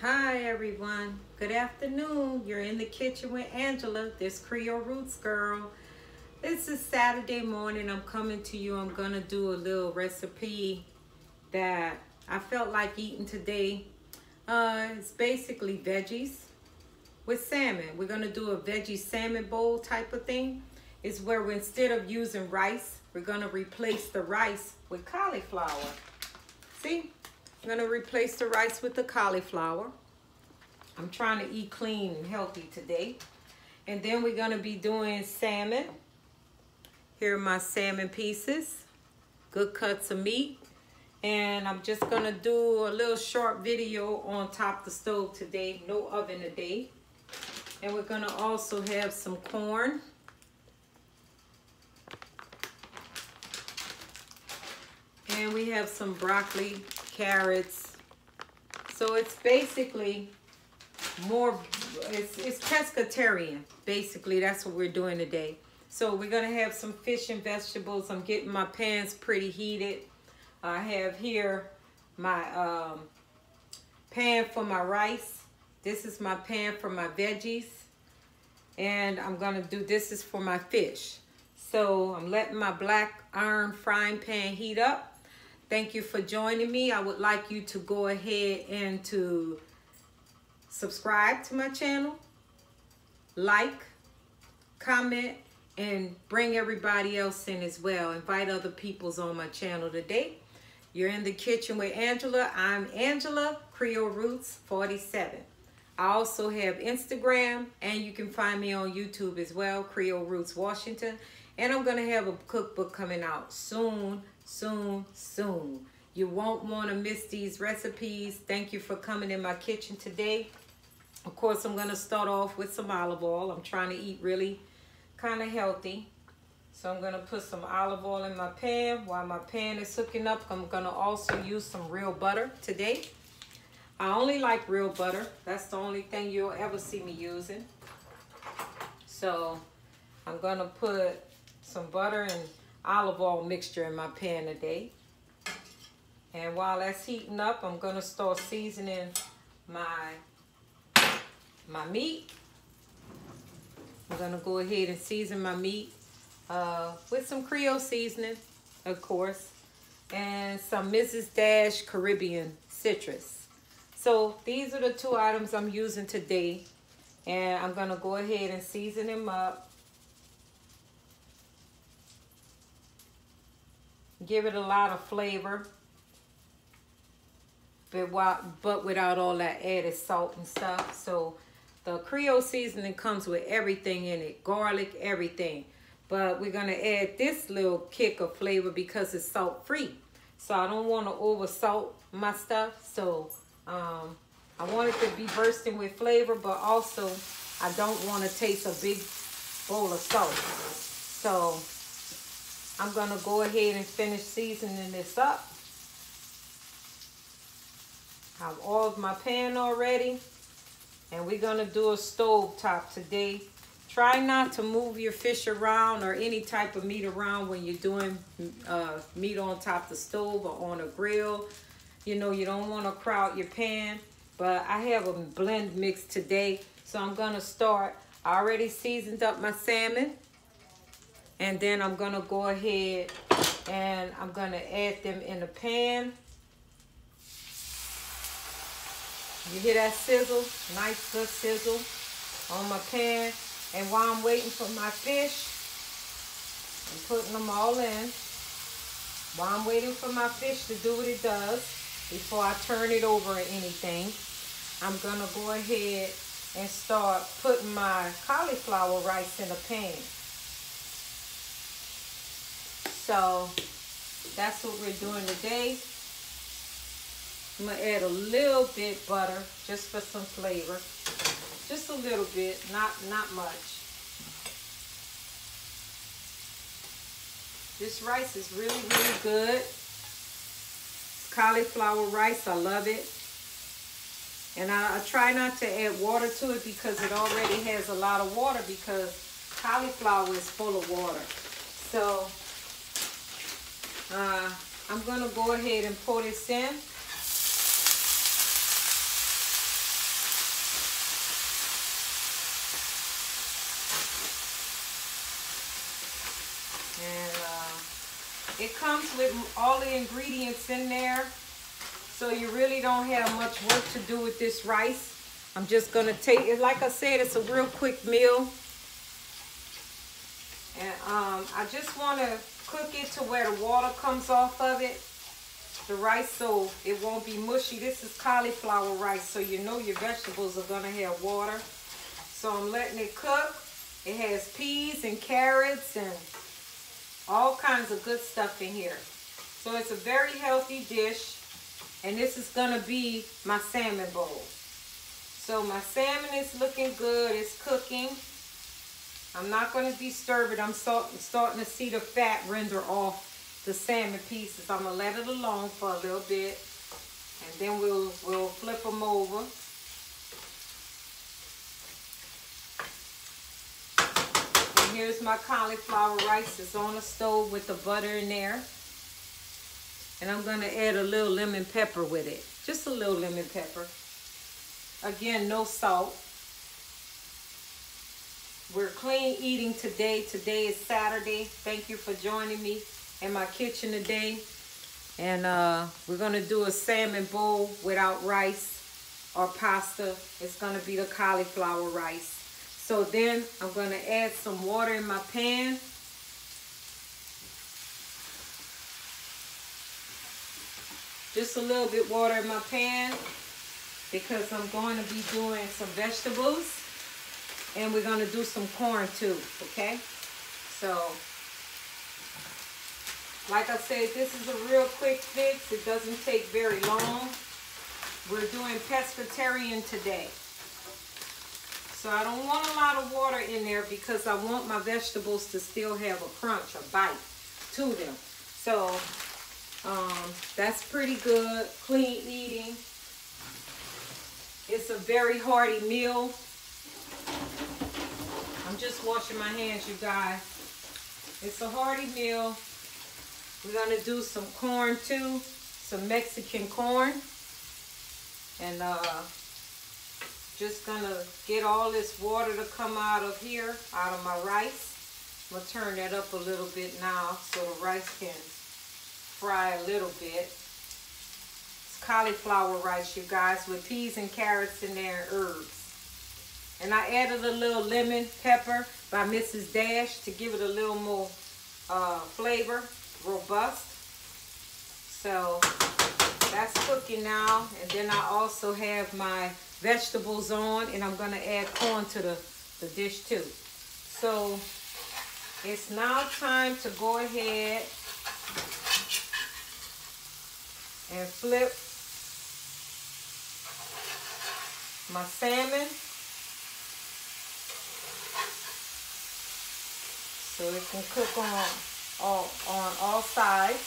Hi everyone, good afternoon. You're in the kitchen with Angela, this Creole Roots girl. This is Saturday morning. I'm coming to you. I'm gonna do a little recipe that I felt like eating today. It's basically veggies with salmon. We're gonna do a veggie salmon bowl type of thing. It's where instead of using rice, we're gonna replace the rice with cauliflower. See? I'm gonna replace the rice with the cauliflower. I'm trying to eat clean and healthy today. And then we're gonna be doing salmon. Here are my salmon pieces, good cuts of meat. And I'm just gonna do a little short video on top the stove today, no oven today. And we're gonna also have some corn. And we have some broccoli, carrots. So it's basically more, it's pescatarian. Basically, that's what we're doing today. So we're gonna have some fish and vegetables. I'm getting my pans pretty heated. I have here my pan for my rice. This is my pan for my veggies. And I'm gonna do, this is for my fish. So I'm letting my black iron frying pan heat up. Thank you for joining me. I would like you to go ahead and to subscribe to my channel, like, comment, and bring everybody else in as well. Invite other peoples on my channel today. You're in the kitchen with Angela. I'm Angela, Creole Roots 47. I also have Instagram, and you can find me on YouTube as well, Creole Roots Washington. And I'm gonna have a cookbook coming out soon. You won't want to miss these recipes. Thank you for coming in my kitchen today. Of course, I'm going to start off with some olive oil. I'm trying to eat really kind of healthy. So I'm going to put some olive oil in my pan. While my pan is cooking up, I'm going to also use some real butter today. I only like real butter. That's the only thing you'll ever see me using. So I'm going to put some butter and olive oil mixture in my pan today. And while that's heating up, I'm gonna start seasoning my meat. I'm gonna go ahead and season my meat with some Creole seasoning, of course, and some Mrs. Dash Caribbean citrus. So these are the two items I'm using today, and I'm gonna go ahead and season them up. Give it a lot of flavor, but without all that added salt and stuff. So the Creole seasoning comes with everything in it, garlic, everything. But we're gonna add this little kick of flavor because it's salt free. So I don't want to over salt my stuff. So I want it to be bursting with flavor, but also I don't want to taste a big bowl of salt. So I'm gonna go ahead and finish seasoning this up. I've oiled my pan already, and we're gonna do a stove top today. Try not to move your fish around or any type of meat around when you're doing meat on top of the stove or on a grill. You know, you don't want to crowd your pan, but I have a blend mix today, so I'm gonna start. I already seasoned up my salmon. And then I'm gonna go ahead and I'm gonna add them in the pan. You hear that sizzle? Nice good sizzle on my pan. And while I'm waiting for my fish, I'm putting them all in. While I'm waiting for my fish to do what it does, before I turn it over or anything, I'm gonna go ahead and start putting my cauliflower rice in the pan. So that's what we're doing today. I'm gonna add a little bit butter just for some flavor. Just a little bit, not much. This rice is really good. Cauliflower rice, I love it. And I try not to add water to it because it already has a lot of water because cauliflower is full of water. So I'm gonna go ahead and pour this in. It comes with all the ingredients in there. So you really don't have much work to do with this rice. I'm just going to take it. Like I said, it's a real quick meal. And I just want to cook it to where the water comes off of it. The rice, so it won't be mushy. This is cauliflower rice, so you know your vegetables are going to have water. So I'm letting it cook. It has peas and carrots and all kinds of good stuff in here. So it's a very healthy dish. And this is going to be my salmon bowl. So my salmon is looking good. It's cooking. I'm not going to disturb it. I'm starting to see the fat render off the salmon pieces. I'm going to let it alone for a little bit. And then we'll flip them over. And here's my cauliflower rice. It's on the stove with the butter in there. And I'm going to add a little lemon pepper with it. Just a little lemon pepper. Again, no salt. We're clean eating today. Today is Saturday. Thank you for joining me in my kitchen today. And we're going to do a salmon bowl without rice or pasta. It's going to be the cauliflower rice. So then I'm going to add some water in my pan. Just a little bit water in my pan because I'm going to be doing some vegetables and we're going to do some corn too, okay? So, like I said, this is a real quick fix. It doesn't take very long. We're doing pescatarian today. So I don't want a lot of water in there because I want my vegetables to still have a crunch, a bite to them. So, that's pretty good, clean eating. It's a very hearty meal. I'm just washing my hands, you guys. It's a hearty meal. We're going to do some corn too, some Mexican corn. And just going to get all this water to come out of here, out of my rice. I'm going to turn that up a little bit now so the rice can fry a little bit. It's cauliflower rice, you guys, with peas and carrots in there and herbs. And I added a little lemon pepper by Mrs. Dash to give it a little more flavor, robust. So that's cooking now. And then I also have my vegetables on, and I'm going to add corn to the dish too. So it's now time to go ahead and flip my salmon so it can cook on all sides.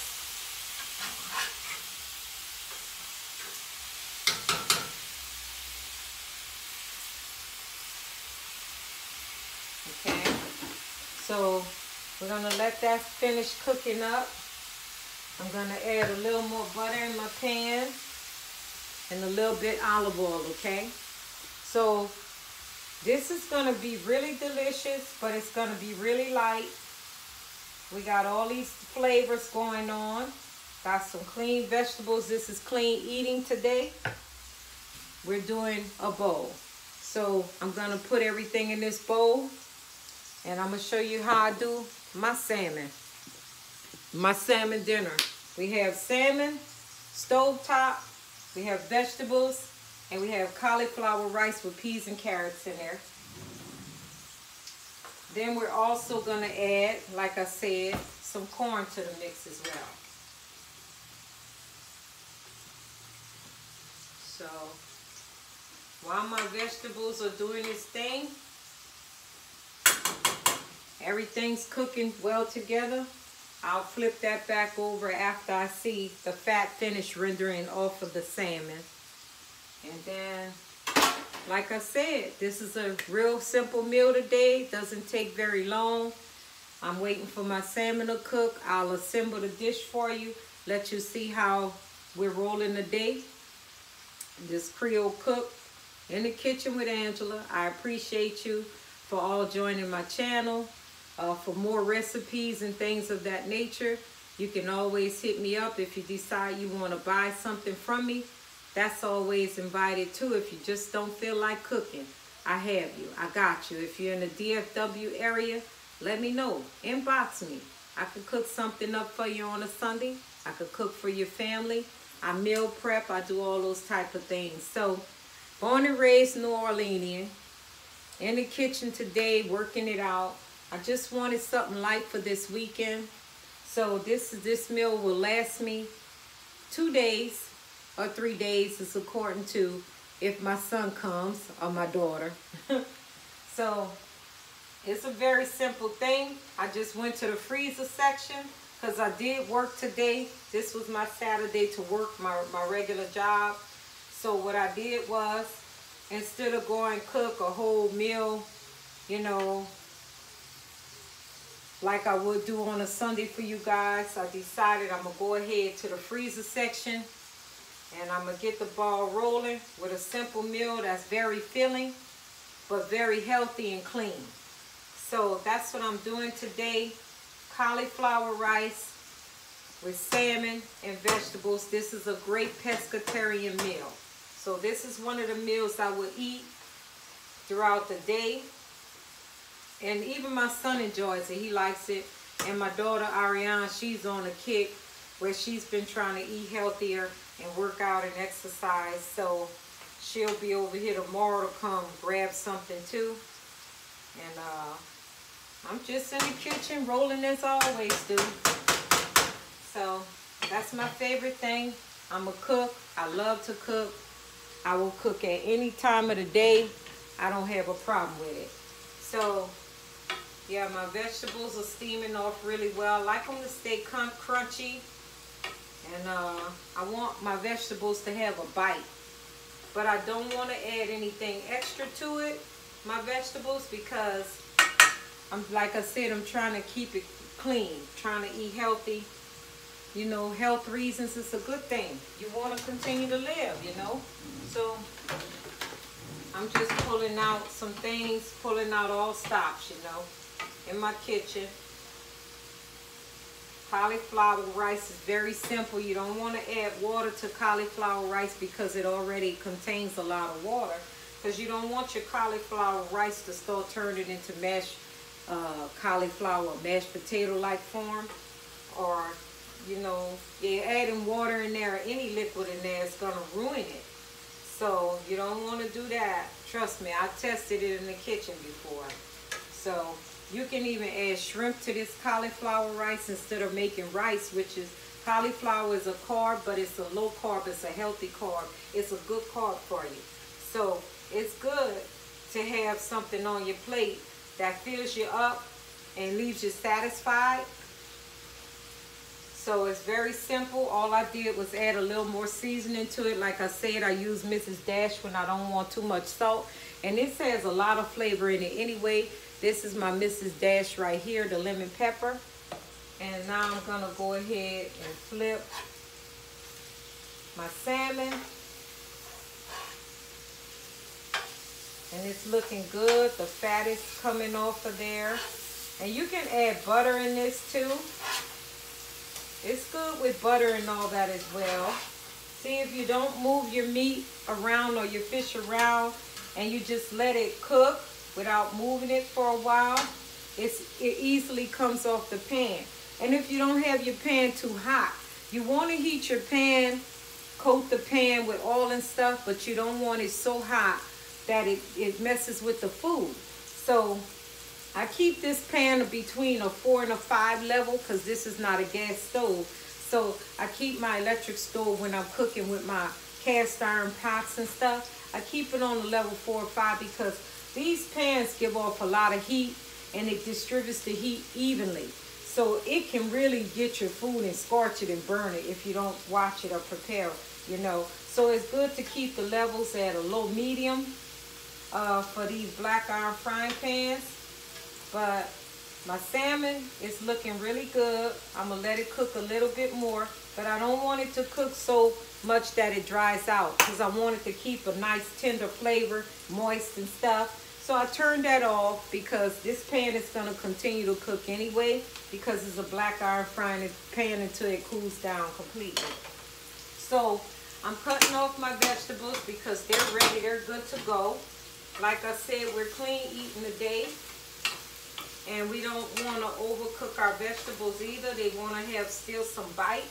Okay, so we're gonna let that finish cooking up. I'm going to add a little more butter in my pan and a little bit olive oil, okay? So this is going to be really delicious, but it's going to be really light. We got all these flavors going on. Got some clean vegetables. This is clean eating today. We're doing a bowl. So I'm going to put everything in this bowl, and I'm going to show you how I do my salmon. My salmon dinner. We have salmon, stovetop, we have vegetables, and we have cauliflower rice with peas and carrots in there. Then we're also going to add, like I said, some corn to the mix as well. So while my vegetables are doing this thing, everything's cooking well together. I'll flip that back over after I see the fat finish rendering off of the salmon. And then, like I said, this is a real simple meal today. It doesn't take very long. I'm waiting for my salmon to cook. I'll assemble the dish for you, let you see how we're rolling the day. This Creole cook in the kitchen with Angela. I appreciate you for all joining my channel. For more recipes and things of that nature, You can always hit me up if you decide you want to buy something from me. That's always invited too. If you just don't feel like cooking, I have you. I got you. If you're in the DFW area, let me know. Inbox me. I could cook something up for you on a Sunday. I could cook for your family. I meal prep. I do all those type of things. So, born and raised New Orleanian. In the kitchen today, working it out. I just wanted something light for this weekend. So this meal will last me 2 days or 3 days. It's according to if my son comes or my daughter. So it's a very simple thing. I just went to the freezer section because I did work today. This was my Saturday to work my regular job. So what I did was, instead of going cook a whole meal, you know, like I would do on a Sunday for you guys, I decided I'm going to go ahead to the freezer section and I'm going to get the ball rolling with a simple meal that's very filling but very healthy and clean. So that's what I'm doing today. Cauliflower rice with salmon and vegetables. This is a great pescatarian meal. So this is one of the meals I would eat throughout the day. And even my son enjoys it. He likes it. And my daughter, Ariane, she's on a kick where she's been trying to eat healthier and work out and exercise. So she'll be over here tomorrow to come grab something too. And I'm just in the kitchen rolling as I always do. So that's my favorite thing. I'm a cook. I love to cook. I will cook at any time of the day. I don't have a problem with it. So yeah, my vegetables are steaming off really well. I like them to stay crunchy. And I want my vegetables to have a bite. But I don't want to add anything extra to it, my vegetables, because like I said, I'm trying to keep it clean, trying to eat healthy. You know, health reasons, it's a good thing. You want to continue to live, you know. So I'm just pulling out some things, pulling out all stops, you know, in my kitchen. Cauliflower rice is very simple. You don't want to add water to cauliflower rice because it already contains a lot of water. Because you don't want your cauliflower rice to start turning into mashed cauliflower, mashed potato-like form. Or, you know, you're adding water in there or any liquid in there, it's going to ruin it. So you don't want to do that. Trust me, I tested it in the kitchen before. So you can even add shrimp to this cauliflower rice instead of making rice, which is, cauliflower is a carb, but it's a low carb, it's a healthy carb. It's a good carb for you. So it's good to have something on your plate that fills you up and leaves you satisfied. So it's very simple. All I did was add a little more seasoning to it. Like I said, I use Mrs. Dash when I don't want too much salt. And this has a lot of flavor in it anyway. This is my Mrs. Dash right here, the lemon pepper. And now I'm going to go ahead and flip my salmon. And it's looking good. The fat is coming off of there. And you can add butter in this too. It's good with butter and all that as well. See, if you don't move your meat around or your fish around and you just let it cook without moving it for a while, it easily comes off the pan. And if you don't have your pan too hot, you want to heat your pan, coat the pan with oil and stuff, but you don't want it so hot that it messes with the food. So I keep this pan between a 4 and a 5 level because this is not a gas stove. So I keep my electric stove when I'm cooking with my cast iron pots and stuff. I keep it on the level 4 or 5 because these pans give off a lot of heat and it distributes the heat evenly. So it can really get your food and scorch it and burn it if you don't watch it or prepare it, you know. So it's good to keep the levels at a low medium for these black iron frying pans. But my salmon is looking really good. I'm going to let it cook a little bit more. But I don't want it to cook so much that it dries out, because I want it to keep a nice tender flavor, moist and stuff. So I turned that off because this pan is going to continue to cook anyway, because it's a black iron frying pan until it cools down completely. So I'm cutting off my vegetables because they're ready. They're good to go. Like I said, we're clean eating today. And we don't want to overcook our vegetables either. They want to have still some bite.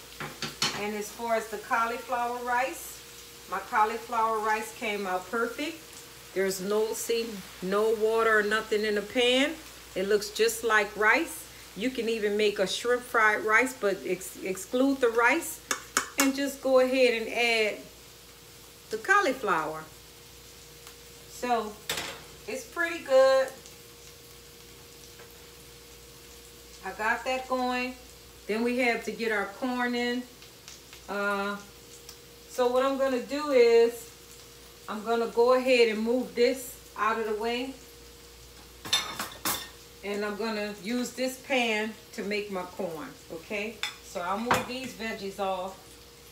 And as far as the cauliflower rice, my cauliflower rice came out perfect. There's no water or nothing in the pan. It looks just like rice. You can even make a shrimp fried rice, but exclude the rice and just go ahead and add the cauliflower. So it's pretty good. I got that going. Then we have to get our corn in. So what I'm gonna do is I'm gonna go ahead and move this out of the way. And I'm gonna use this pan to make my corn, okay? So I'll move these veggies off,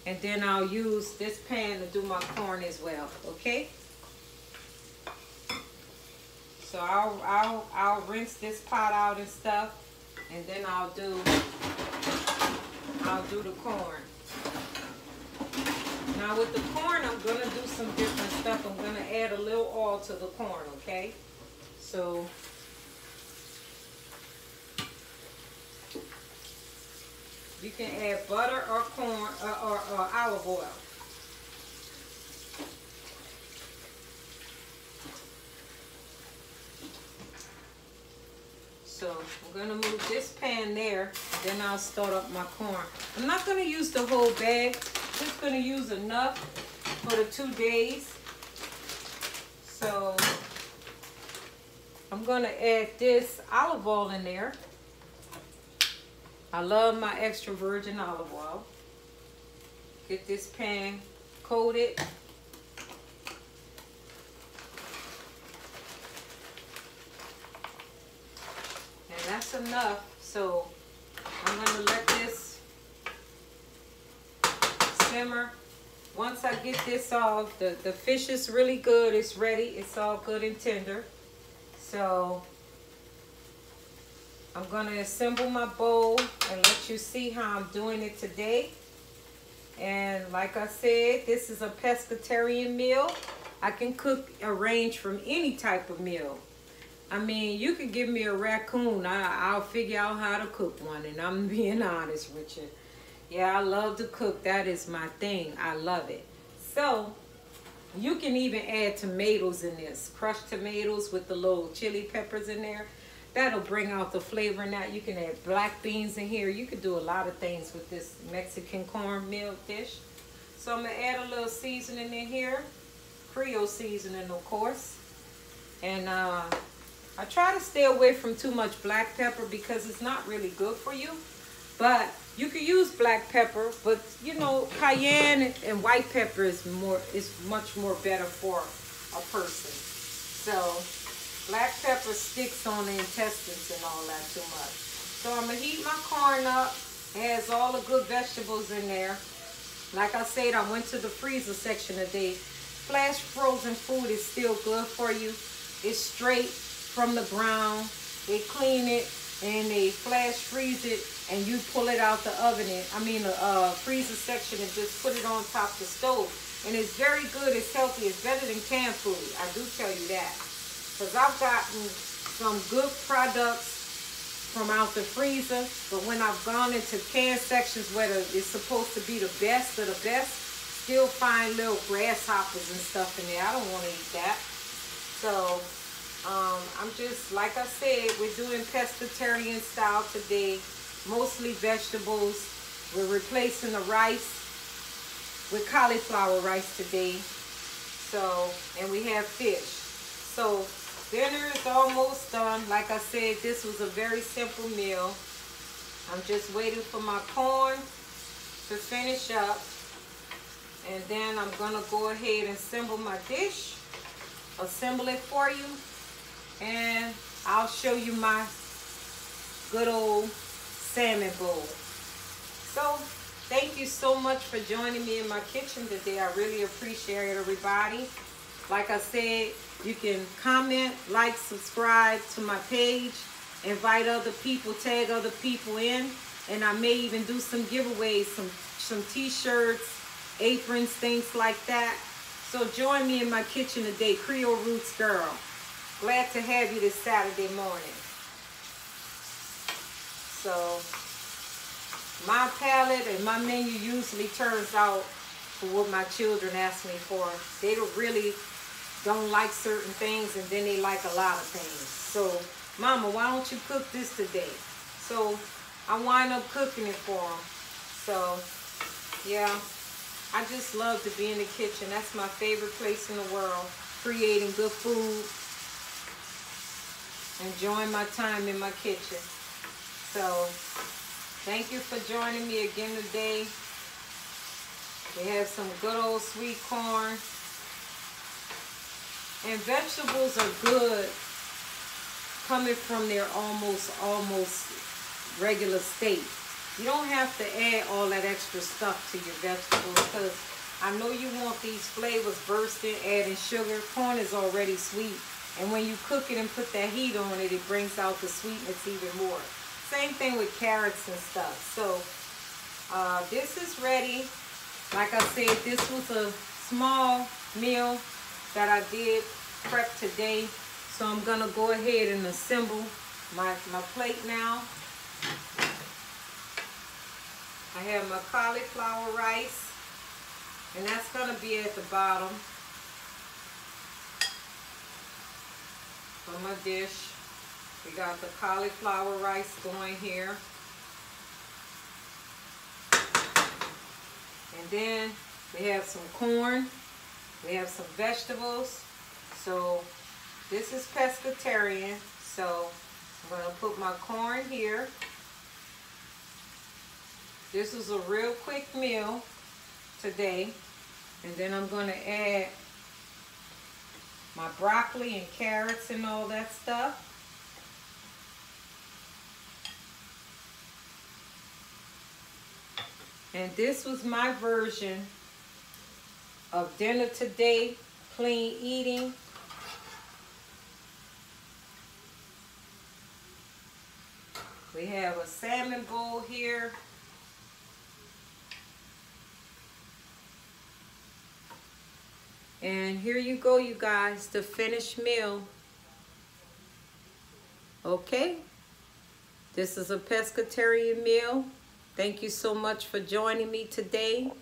and then I'll use this pan to do my corn as well, okay? So I'll rinse this pot out and stuff, and then I'll do the corn. Now with the corn, I'm gonna do some different stuff. I'm gonna add a little oil to the corn, okay? So you can add butter or corn or olive oil. So I'm gonna move this pan there, then I'll start up my corn. I'm not gonna use the whole bag, just gonna use enough for the 2 days. So I'm gonna add this olive oil in there. I love my extra virgin olive oil. Get this pan coated. And that's enough. So I'm gonna let this simmer. Once I get this off, the fish is really good. It's ready. It's all good and tender. So I'm going to assemble my bowl and let you see how I'm doing it today. And like I said, this is a pescatarian meal. I can cook a range from any type of meal. I mean, you could give me a raccoon. I'll figure out how to cook one, and I'm being honest with you. Yeah, I love to cook. That is my thing. I love it. So you can even add tomatoes in this. Crushed tomatoes with the little chili peppers in there. That'll bring out the flavor in that. You can add black beans in here. You could do a lot of things with this Mexican cornmeal dish. So I'm going to add a little seasoning in here. Creole seasoning, of course. And I try to stay away from too much black pepper because it's not really good for you. But you could use black pepper, but you know, cayenne and white pepper is much more better for a person. So black pepper sticks on the intestines and all that too much. So I'm gonna heat my corn up. It has all the good vegetables in there. Like I said, I went to the freezer section today. Flash frozen food is still good for you. It's straight from the ground. They clean it and they flash freeze it, and you pull it out the oven, freezer section, and just put it on top of the stove. And it's very good, it's healthy, it's better than canned food. I do tell you that. Because I've gotten some good products from out the freezer, but when I've gone into canned sections where it's supposed to be the best of the best, still find little grasshoppers and stuff in there. I don't want to eat that. So I'm just, like I said, we're doing pescatarian style today. Mostly vegetables. We're replacing the rice with cauliflower rice today. So, and we have fish. So dinner is almost done. Like I said, this was a very simple meal. I'm just waiting for my corn to finish up. And then I'm gonna go ahead and assemble my dish. Assemble it for you. And I'll show you my good old salmon bowl. So thank you so much for joining me in my kitchen today. I really appreciate it, everybody. Like I said, you can comment, like, subscribe to my page, invite other people, tag other people in, and I may even do some giveaways, some t-shirts, aprons, things like that. So join me in my kitchen today, Creole Roots Girl. Glad to have you this Saturday morning. So my palette and my menu usually turns out for what my children ask me for. They don't like certain things, and then they like a lot of things. So, Mama, why don't you cook this today? So I wind up cooking it for them. So yeah, I just love to be in the kitchen. That's my favorite place in the world. Creating good food, enjoying my time in my kitchen. So thank you for joining me again today. We have some good old sweet corn. And vegetables are good coming from their almost regular state. You don't have to add all that extra stuff to your vegetables, because I know you want these flavors bursting, adding sugar. Corn is already sweet. And when you cook it and put that heat on it, it brings out the sweetness even more. Same thing with carrots and stuff. So this is ready. Like I said, this was a small meal that I did prep today. So I'm gonna go ahead and assemble my plate now. I have my cauliflower rice, and that's gonna be at the bottom of my dish. We got the cauliflower rice going here. And then we have some corn. We have some vegetables. So this is pescatarian. So I'm going to put my corn here. This is a real quick meal today. And then I'm going to add my broccoli and carrots and all that stuff. And this was my version of dinner today, clean eating. We have a salmon bowl here. And here you go, you guys, the finished meal. Okay, this is a pescatarian meal. Thank you so much for joining me today.